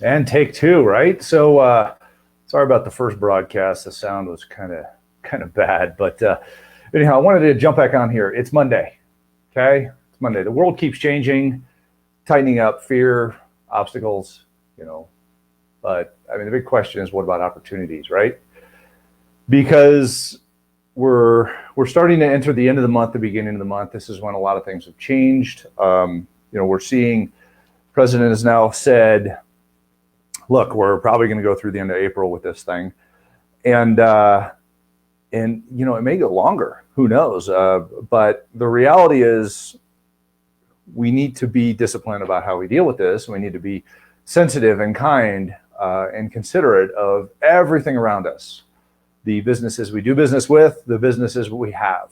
And take two, right? So sorry about the first broadcast. The sound was kind of bad, but anyhow, I wanted to jump back on here. It's Monday, okay? It's Monday. The world keeps changing, tightening up, fear, obstacles, you know. But I mean, the big question is, what about opportunities, right? Because we're starting to enter the end of the month, the beginning of the month. This is when a lot of things have changed. We're seeing the president has now said, look, we're probably going to go through the end of April with this thing, and it may go longer. Who knows? But the reality is, we need to be disciplined about how we deal with this. We need to be sensitive and kind and considerate of everything around us, the businesses we do business with, the businesses we have,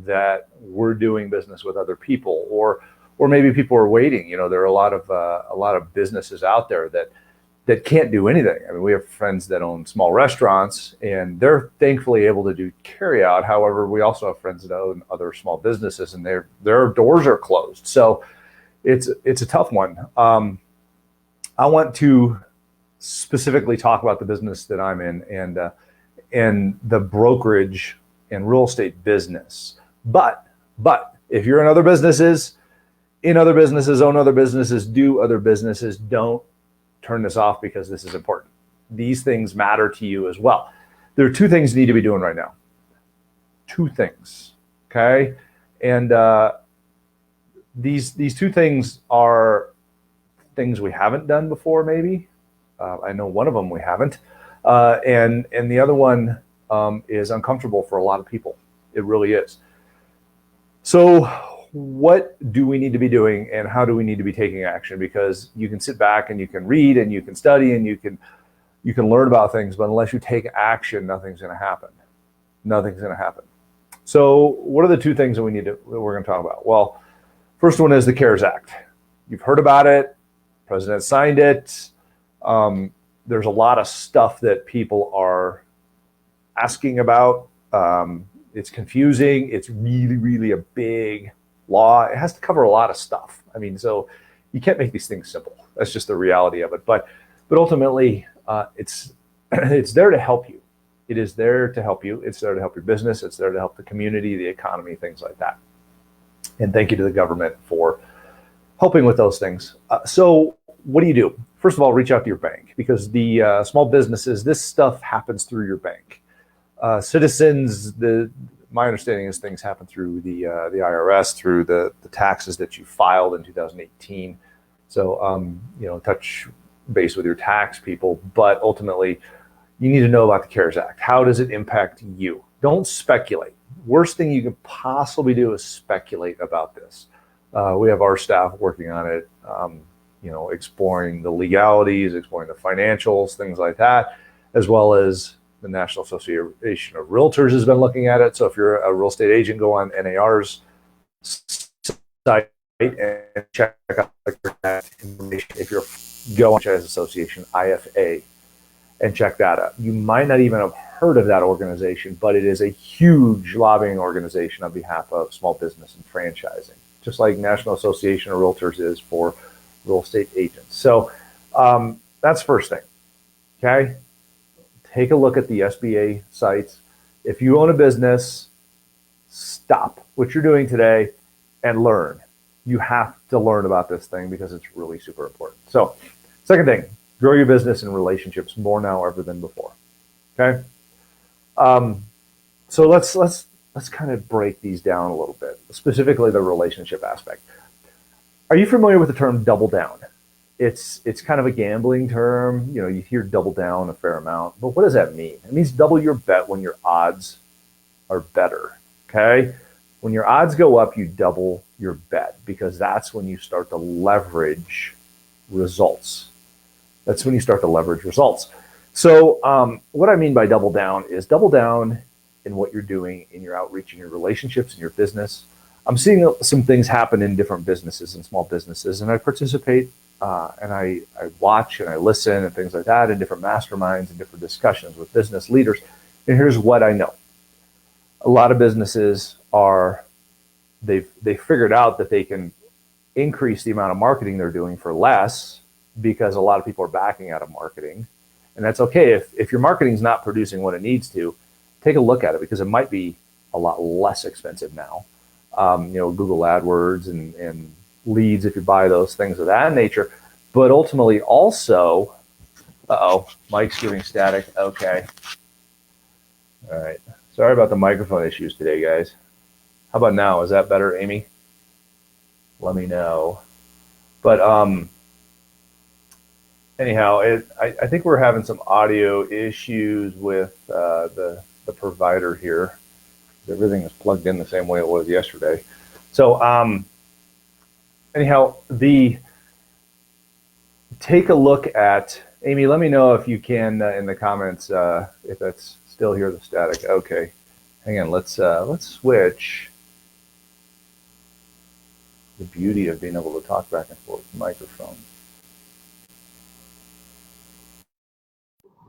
that we're doing business with other people, or maybe people are waiting. There are a lot of businesses out there that can't do anything. I mean, we have friends that own small restaurants, and they're thankfully able to do carry out. However, we also have friends that own other small businesses, and their doors are closed. So it's a tough one. I want to specifically talk about the business that I'm in, and the brokerage and real estate business. But if you're in other businesses, own other businesses, do other businesses, don't turn this off, because this is important. These things matter to you as well. There are two things you need to be doing right now. Two things, okay? And these two things are things we haven't done before, maybe. I know one of them we haven't. And the other one is uncomfortable for a lot of people. It really is. So what do we need to be doing, and how do we need to be taking action? Because you can sit back and you can read and you can study and you can learn about things, but unless you take action, nothing's going to happen. Nothing's going to happen. So what are the two things that we're going to talk about? Well, first one is the CARES Act. You've heard about it. The president signed it. There's a lot of stuff that people are asking about. It's confusing. It's really, really a big law. It has to cover a lot of stuff. I mean, so you can't make these things simple. That's just the reality of it. But ultimately, it's there to help you. It is there to help you. It's there to help your business. It's there to help the community, the economy, things like that. And thank you to the government for helping with those things. So what do? First of all, reach out to your bank, because the small businesses, this stuff happens through your bank. Citizens, my understanding is things happen through the IRS, through the taxes that you filed in 2018. So, touch base with your tax people. But ultimately, you need to know about the CARES Act. How does it impact you? Don't speculate. Worst thing you can possibly do is speculate about this. We have our staff working on it, exploring the legalities, exploring the financials, things like that, as well as the National Association of Realtors has been looking at it. So if you're a real estate agent, go on NAR's site and check out that information. If you're go on Franchise Association, IFA, and check that out. You might not even have heard of that organization, but it is a huge lobbying organization on behalf of small business and franchising, just like National Association of Realtors is for real estate agents. So that's first thing, okay? Take a look at the SBA sites. If you own a business, stop what you're doing today and learn. You have to learn about this thing because it's really super important. So, second thing, grow your business and relationships more now ever than before. Okay. So let's kind of break these down a little bit, specifically the relationship aspect. Are you familiar with the term double down? It's kind of a gambling term. You hear double down a fair amount, but what does that mean? It means double your bet when your odds are better. Okay. When your odds go up, you double your bet, because that's when you start to leverage results. That's when you start to leverage results. So what I mean by double down is double down in what you're doing in your outreach, in your relationships, in your business. I'm seeing some things happen in different businesses and small businesses, and I participate and I watch and I listen and things like that in different masterminds and different discussions with business leaders. And here's what I know. A lot of businesses they figured out that they can increase the amount of marketing they're doing for less, because a lot of people are backing out of marketing. And that's okay. If your marketing's not producing what it needs to, take a look at it, because it might be a lot less expensive now. Google AdWords and leads, if you buy those, things of that nature. But ultimately also, Mike's giving static. Okay. All right. Sorry about the microphone issues today, guys. How about now? Is that better, Amy? Let me know. But anyhow, I think we're having some audio issues with the provider here. Everything is plugged in the same way it was yesterday. So anyhow, take a look at, Amy, let me know if you can in the comments if that's still here, the static. Okay, hang on, let's switch. The beauty of being able to talk back and forth with the microphone.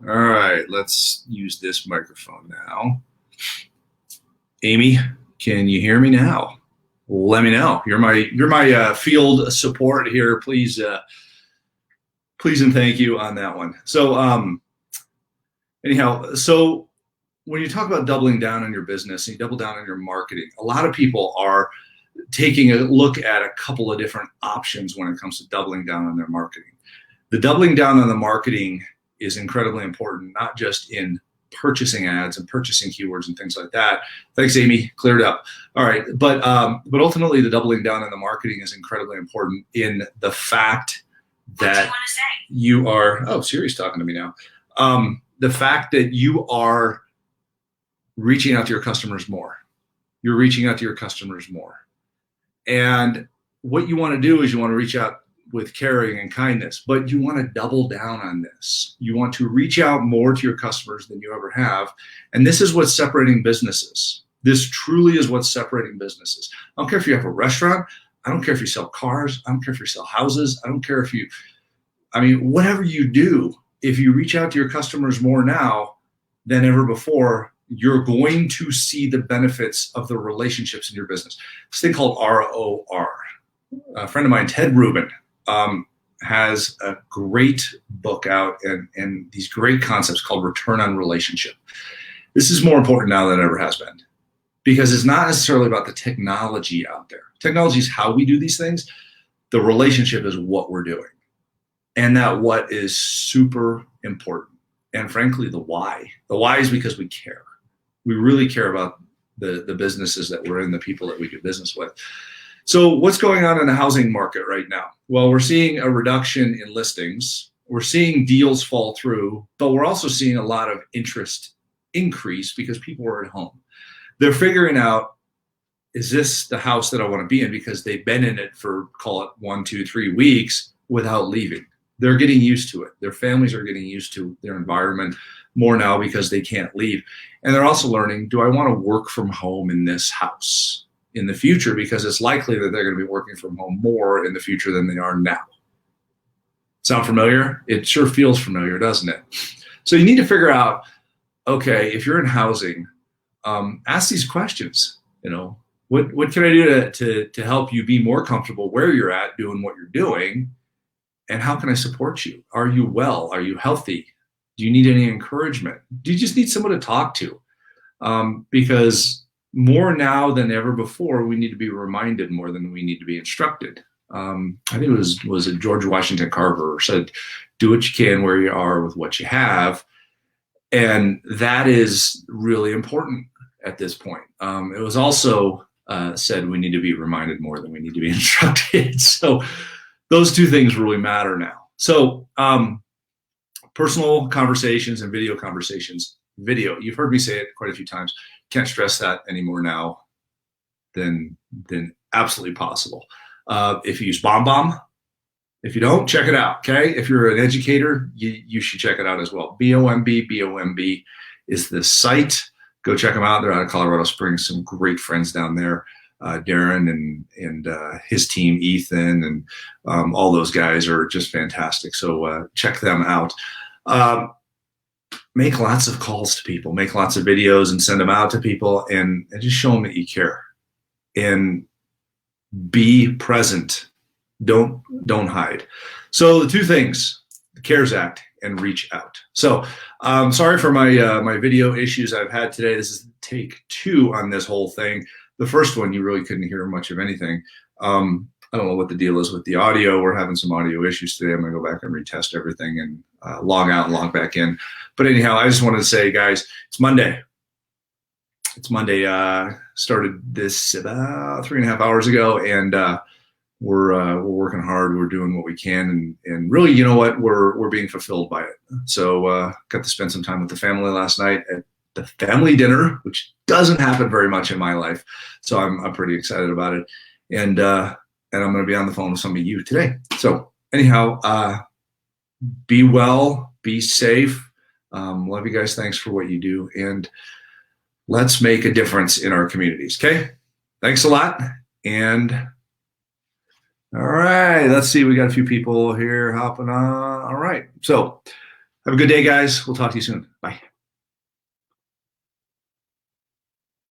All right, let's use this microphone now. Amy, can you hear me now? Let me know. You're my field support here. Please and thank you on that one. So anyhow, so when you talk about doubling down on your business and you double down on your marketing, a lot of people are taking a look at a couple of different options when it comes to doubling down on their marketing. The doubling down on the marketing is incredibly important, not just in purchasing ads and purchasing keywords and things like that. Thanks, Amy. Cleared up. All right, but ultimately, the doubling down on the marketing is incredibly important in the fact that you are. Oh, Siri's talking to me now. The fact that you are reaching out to your customers more. You're reaching out to your customers more, and what you want to do is you want to reach out with caring and kindness, but you want to double down on this. You want to reach out more to your customers than you ever have. And this is what's separating businesses. This truly is what's separating businesses. I don't care if you have a restaurant. I don't care if you sell cars. I don't care if you sell houses. I don't care if whatever you do, if you reach out to your customers more now than ever before, you're going to see the benefits of the relationships in your business. This thing called ROR. A friend of mine, Ted Rubin, has a great book out and these great concepts called return on relationship. This is more important now than it ever has been, because it's not necessarily about the technology out there. Technology is how we do these things. The relationship is what we're doing. And that what is super important. And frankly, the why. The why is because we care. We really care about the businesses that we're in, the people that we do business with. So what's going on in the housing market right now? Well, we're seeing a reduction in listings. We're seeing deals fall through, but we're also seeing a lot of interest increase because people are at home. They're figuring out, is this the house that I want to be in? Because they've been in it for, call it 1, 2, 3 weeks without leaving. They're getting used to it. Their families are getting used to their environment more now because they can't leave. And they're also learning, do I want to work from home in this house in the future, because it's likely that they're going to be working from home more in the future than they are now. Sound familiar? It sure feels familiar, doesn't it? So you need to figure out, okay, if you're in housing, ask these questions. What can I do to help you be more comfortable where you're at doing what you're doing? And how can I support you? Are you well? Are you healthy? Do you need any encouragement? Do you just need someone to talk to? Because more now than ever before, we need to be reminded more than we need to be instructed. I think it was George Washington Carver said, do what you can where you are with what you have. And that is really important at this point. It was also said we need to be reminded more than we need to be instructed. So those two things really matter now. So personal conversations and video conversations. Video, you've heard me say it quite a few times. Can't stress that any more now than absolutely possible. If you use BombBomb, if you don't, check it out, okay? If you're an educator, you should check it out as well. BOMB is the site. Go check them out. They're out of Colorado Springs. Some great friends down there. Darren and his team, Ethan, and all those guys are just fantastic. So check them out. Make lots of calls to people, make lots of videos and send them out to people, and just show them that you care. And be present Don't hide. So the two things, the CARES Act and reach out. So sorry for my video issues I've had today. This is take 2 on this whole thing. The first one, you really couldn't hear much of anything. I don't know what the deal is with the audio. We're having some audio issues today. I'm going to go back and retest everything and log out and log back in. But anyhow, I just wanted to say, guys, it's Monday. It's Monday. Started this about 3.5 hours ago, and we're working hard. We're doing what we can, and really, you know what? We're being fulfilled by it. So got to spend some time with the family last night at the family dinner, which doesn't happen very much in my life. So I'm pretty excited about it, and I'm going to be on the phone with some of you today. So anyhow, be well, be safe. Love you guys. Thanks for what you do, and let's make a difference in our communities. Okay. Thanks a lot. And all right, let's see. We got a few people here hopping on. All right. So have a good day, guys. We'll talk to you soon. Bye.